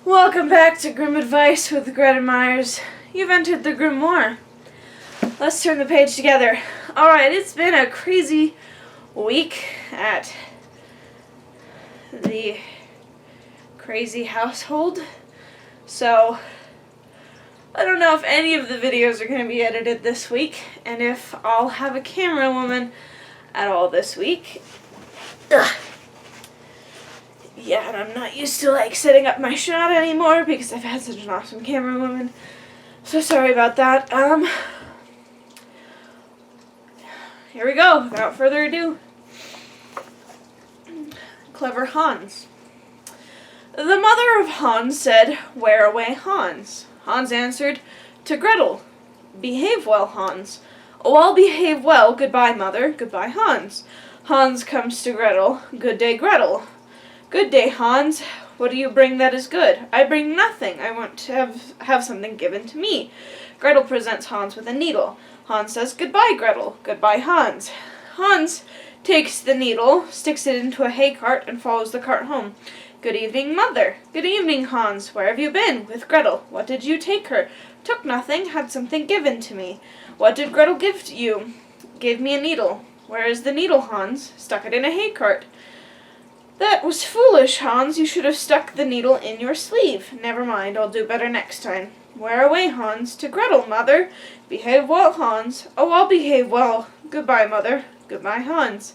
Welcome back to Grim Advice with Gretta Myers. You've entered the Grimoire. Let's turn the page together. Alright, it's been a crazy week at the crazy household. So, I don't know if any of the videos are going to be edited this week, and if I'll have a camera woman at all this week. Ugh. Yeah, and I'm not used to setting up my shot anymore because I've had such an awesome camera woman. So sorry about that. Here we go, without further ado. Clever Hans. The mother of Hans said, "Where away, Hans?" Hans answered, "To Gretel." "Behave well, Hans." "Oh, I'll behave well. Goodbye, mother. Goodbye, Hans." Hans comes to Gretel. "Good day, Gretel." "Good day, Hans. What do you bring that is good?" "I bring nothing. I want to have something given to me." Gretel presents Hans with a needle. Hans says, "Goodbye, Gretel." "Goodbye, Hans." Hans takes the needle, sticks it into a hay cart, and follows the cart home. "Good evening, mother." "Good evening, Hans. Where have you been?" "With Gretel." "What did you take her?" "Took nothing. Had something given to me." "What did Gretel give to you?" "Gave me a needle." "Where is the needle, Hans?" "Stuck it in a hay cart." "That was foolish, Hans. You should have stuck the needle in your sleeve." "Never mind. I'll do better next time." "Where away, Hans?" "To Gretel, mother." "Behave well, Hans." "Oh, I'll behave well. Goodbye, mother." "Goodbye, Hans."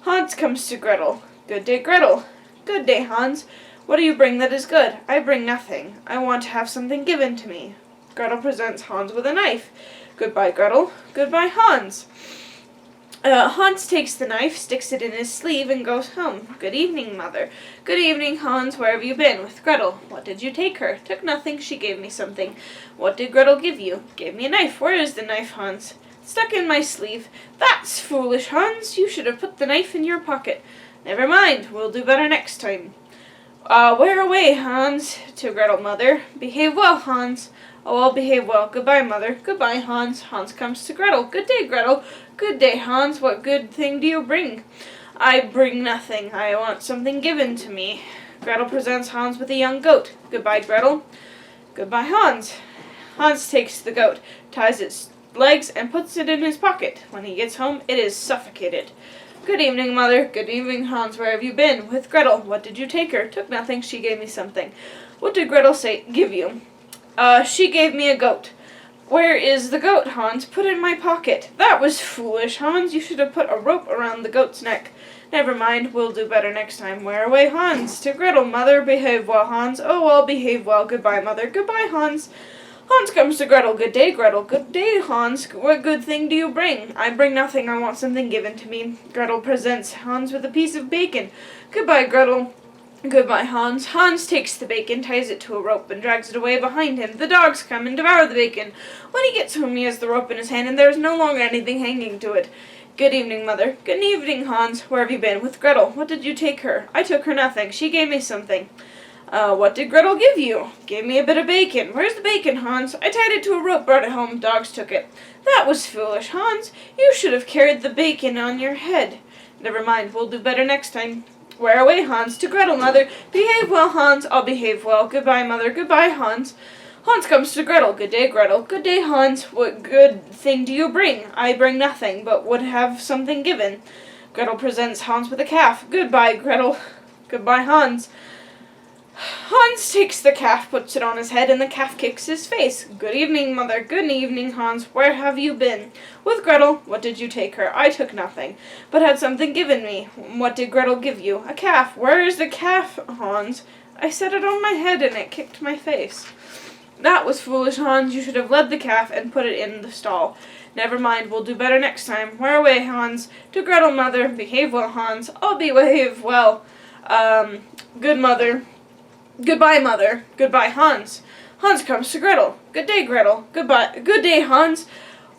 Hans comes to Gretel. "Good day, Gretel." "Good day, Hans. What do you bring that is good?" "I bring nothing. I want to have something given to me." Gretel presents Hans with a knife. "Goodbye, Gretel." "Goodbye, Hans." Hans takes the knife, sticks it in his sleeve, and goes home. "Good evening, mother." "Good evening, Hans. Where have you been?" "With Gretel." "What did you take her?" "Took nothing. She gave me something." "What did Gretel give you?" "Gave me a knife." "Where is the knife, Hans?" "Stuck in my sleeve." "That's foolish, Hans. You should have put the knife in your pocket." "Never mind. We'll do better next time." Where away, Hans?" "To Gretel, mother." "Behave well, Hans." "Oh, I'll behave well. Goodbye, mother." "Goodbye, Hans." Hans comes to Gretel. "Good day, Gretel." "Good day, Hans. What good thing do you bring?" "I bring nothing. I want something given to me." Gretel presents Hans with a young goat. "Goodbye, Gretel." "Goodbye, Hans." Hans takes the goat, ties its legs, and puts it in his pocket. When he gets home, it is suffocated. "Good evening, mother." "Good evening, Hans. Where have you been?" "With Gretel." "What did you take her?" "Took nothing. She gave me something." "What did Gretel give you?" She gave me a goat." "Where is the goat, Hans?" "Put in my pocket." "That was foolish, Hans. You should have put a rope around the goat's neck." "Never mind. We'll do better next time." "Where away, Hans?" "To Gretel, mother." "Behave well, Hans." "Oh, I'll behave well. Goodbye, mother." "Goodbye, Hans." Hans comes to Gretel. "Good day, Gretel." "Good day, Hans. What good thing do you bring?" "I bring nothing. I want something given to me." Gretel presents Hans with a piece of bacon. "Goodbye, Gretel." "Goodbye, Hans." Hans takes the bacon, ties it to a rope, and drags it away behind him. The dogs come and devour the bacon. When he gets home, he has the rope in his hand, and there is no longer anything hanging to it. "Good evening, mother." "Good evening, Hans. Where have you been?" "With Gretel." "What did you take her?" "I took her nothing. She gave me something." What did Gretel give you?" "Gave me a bit of bacon." "Where's the bacon, Hans?" "I tied it to a rope, brought it home. Dogs took it." "That was foolish, Hans. You should have carried the bacon on your head." "Never mind. We'll do better next time." "Where away, Hans?" "To Gretel, mother." "Behave well, Hans." "I'll behave well. Goodbye, mother." "Goodbye, Hans." Hans comes to Gretel. "Good day, Gretel." "Good day, Hans. What good thing do you bring?" "I bring nothing, but would have something given." Gretel presents Hans with a calf. "Goodbye, Gretel." "Goodbye, Hans." Hans takes the calf, puts it on his head, and the calf kicks his face. "Good evening, mother." "Good evening, Hans. Where have you been?" "With Gretel." "What did you take her?" "I took nothing, but had something given me." "What did Gretel give you?" "A calf." "Where is the calf, Hans?" "I set it on my head, and it kicked my face." "That was foolish, Hans. You should have led the calf and put it in the stall." "Never mind. We'll do better next time." "Where away, Hans?" "To Gretel, mother." "Behave well, Hans." "I'll behave well. Good mother." "Goodbye, mother." "Goodbye, Hans." Hans comes to Gretel. "Good day, Gretel." "Goodbye. Good day, Hans.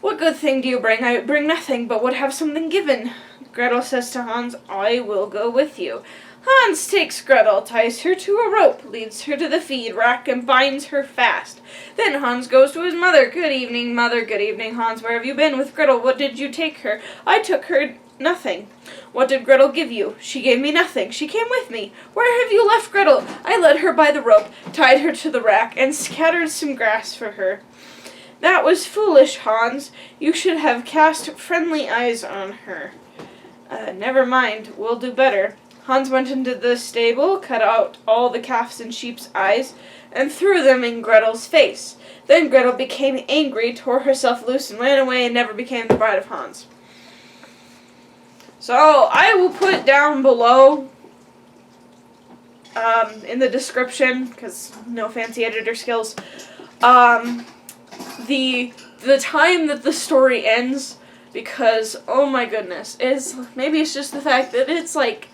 What good thing do you bring?" "I bring nothing, but would have something given." Gretel says to Hans, "I will go with you." Hans takes Gretel, ties her to a rope, leads her to the feed rack, and binds her fast. Then Hans goes to his mother. "Good evening, mother." "Good evening, Hans. Where have you been?" "With Gretel." "What did you take her?" "I took her Nothing. What did Gretel give you? She gave me nothing. She came with me. Where have you left Gretel? I led her by the rope, tied her to the rack, and scattered some grass for her. That was foolish, Hans. You should have cast friendly eyes on her. Never mind. We'll do better. Hans went into the stable, cut out all the calf's and sheep's eyes, and threw them in Gretel's face. Then Gretel became angry, tore herself loose, and ran away and never became the bride of Hans. So, I will put down below, in the description, because no fancy editor skills, the time that the story ends, because, oh my goodness, maybe it's just the fact that it's, like,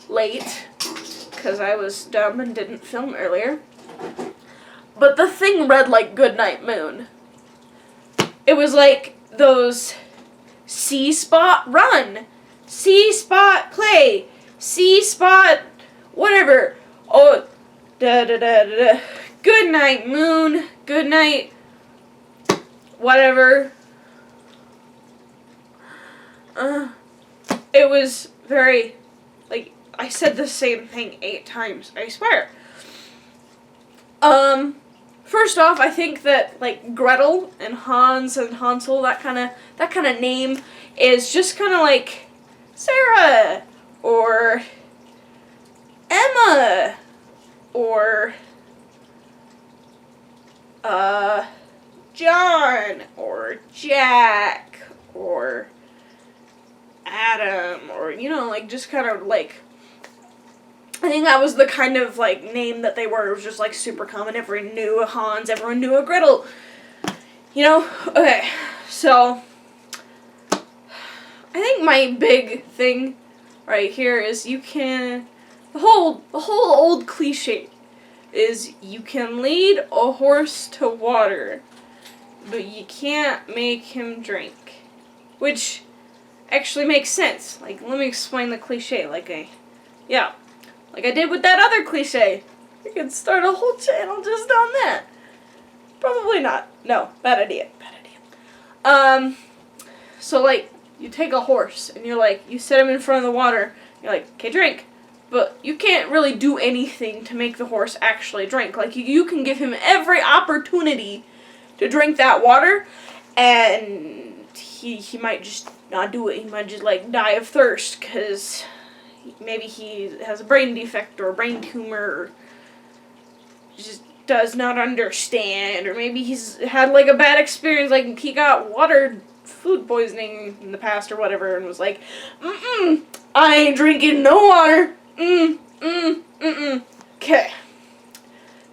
late, because I was dumb and didn't film earlier, but the thing read like Goodnight Moon. It was like those C-spot run, C-spot play, C-spot whatever, oh, da-da-da-da-da, Goodnight Moon, Goodnight whatever. It was very, like, I said the same thing 8 times, I swear. First off, I think that, like, Gretel and Hans and Hansel, that kind of name is just kind of like Sarah, or Emma, or, John, or Jack, or Adam, or, you know, like, just kind of, like, I think that was the kind of, like, name that they were. It was just, like, super common. Everyone knew a Hans, everyone knew a Gretel, you know? Okay, so, I think my big thing right here is the whole old cliche is you can lead a horse to water, but you can't make him drink, which actually makes sense. Like, let me explain the cliche, like I did with that other cliche. We could start a whole channel just on that. Probably not. No, bad idea. So, like, you take a horse, and you're like, you set him in front of the water, you're like, okay, drink. But you can't really do anything to make the horse actually drink. Like, you can give him every opportunity to drink that water, and he might just not do it. He might just, like, die of thirst, because maybe he has a brain defect or a brain tumor, or just does not understand, or maybe he's had, like, a bad experience, like, he got food poisoning in the past or whatever, and was like, I ain't drinking no water, Okay.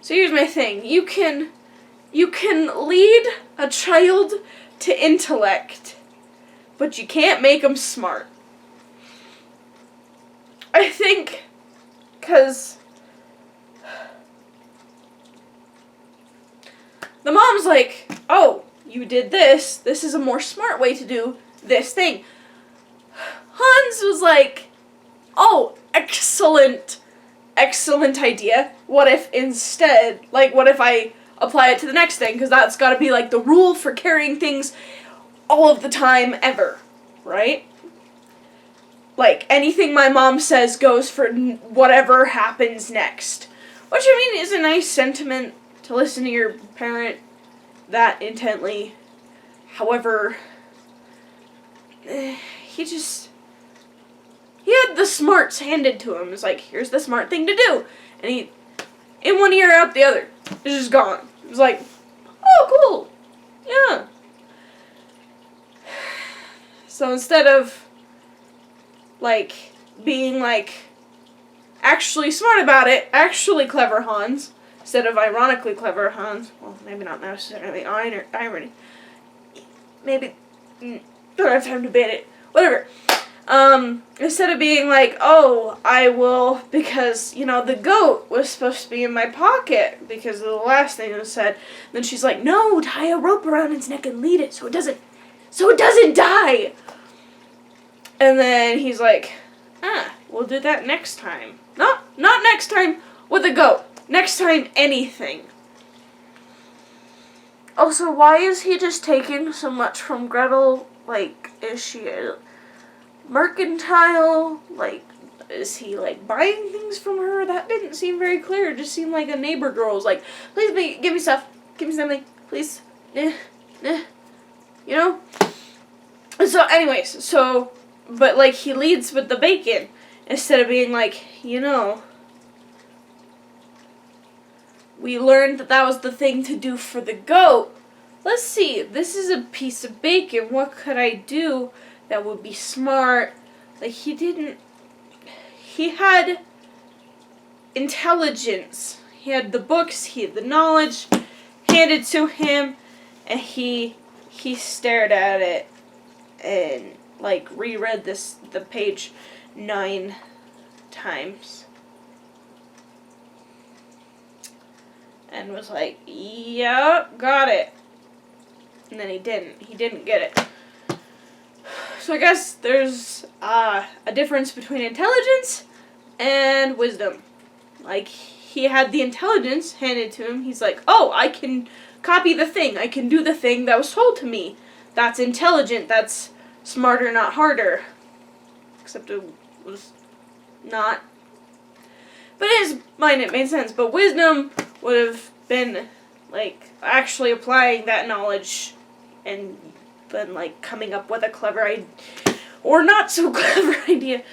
So here's my thing. You can lead a child to intellect, but you can't make them smart. I think, because the mom's like, oh, you did this. This is a more smart way to do this thing. Hans was like, oh, excellent idea. What if instead, like, what if I apply it to the next thing? Because that's got to be, like, the rule for carrying things all of the time ever, right? Like, anything my mom says goes for whatever happens next. Which, I mean, is a nice sentiment to listen to your parent that intently. However, he had the smarts handed to him. It's like, here's the smart thing to do. And he, in one ear, out the other. It's just gone. It was like, oh, cool. Yeah. So instead of, like, being, like, actually smart about it, actually clever Hans, instead of ironically clever Hans, well, maybe not necessarily irony, maybe, don't have time to debate it, whatever, instead of being like, oh, I will, because, you know, the goat was supposed to be in my pocket, because of the last thing it was said, then she's like, no, tie a rope around its neck and lead it, so it doesn't die. And then he's like, we'll do that next time. Not next time with a goat. Next time, anything. Also, why is he just taking so much from Gretel? Like, is she mercantile? Like, is he, like, buying things from her? That didn't seem very clear. It just seemed like a neighbor girl was like, please give me stuff. Give me something. Please. You know? So, anyways, but, like, he leads with the bacon instead of being like, we learned that was the thing to do for the goat. Let's see, this is a piece of bacon. What could I do that would be smart? Like, he had intelligence. He had the books, he had the knowledge handed to him, and he stared at it and, like, reread the page 9 times. And was like, yep, got it. And then he didn't get it. So I guess there's a difference between intelligence and wisdom. Like, he had the intelligence handed to him. He's like, oh, I can copy the thing. I can do the thing that was told to me. That's intelligent. That's smarter, not harder. Except it was not. But in his mind it made sense. But wisdom would have been, like, actually applying that knowledge and then, like, coming up with a clever idea, or not so clever idea.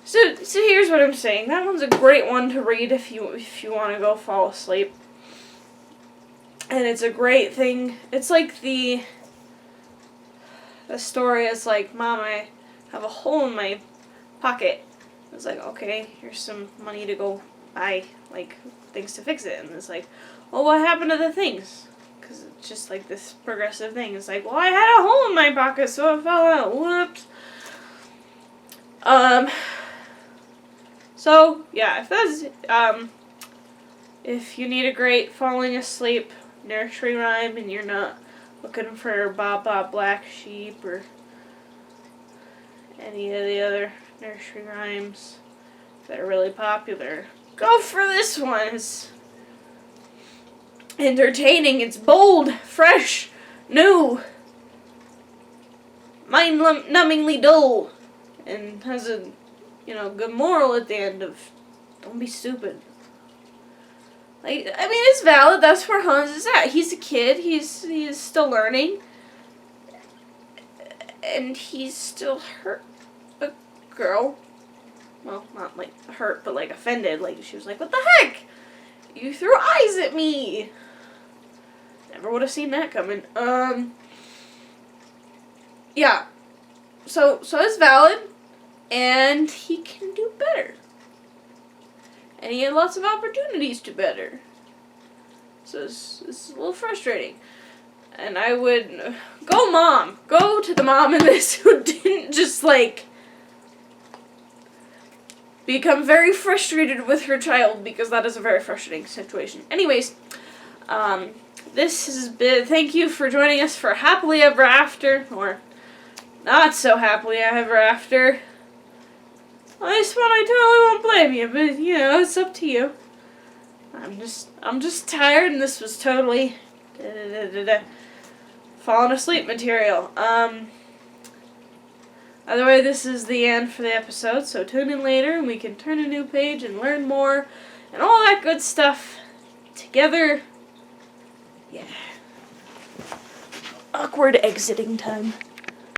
So here's what I'm saying. That one's a great one to read if you want to go fall asleep. And it's a great thing. It's like the story is like, Mom, I have a hole in my pocket. It's like, okay, here's some money to go buy, like, things to fix it. And it's like, well, what happened to the things? Because it's just like this progressive thing. It's like, well, I had a hole in my pocket, so it fell out. Whoops. So, yeah, if you need a great falling asleep nursery rhyme and you're not looking for Bob Bob Black Sheep or any of the other nursery rhymes that are really popular, go for this one. It's entertaining, it's bold, fresh, new, mind-numbingly dull, and has a, good moral at the end of, don't be stupid. Like, I mean, it's valid, that's where Hans is at. He's a kid, he's still learning, and he's still hurt a girl. Well, not, like, hurt, but, like, offended. Like, she was like, what the heck? You threw eyes at me! Never would have seen that coming. Yeah. So it's valid, and he can do better. And he had lots of opportunities to better. So it's a little frustrating. And I would, go mom! Go to the mom in this who didn't just, like, become very frustrated with her child, because that is a very frustrating situation. Anyways, this has been, thank you for joining us for Happily Ever After, or not so happily ever after. This one I totally won't blame you, but, it's up to you. I'm just tired, and this was totally falling asleep material. Either way, this is the end for the episode, so tune in later and we can turn a new page and learn more and all that good stuff together. Yeah. Awkward exiting time.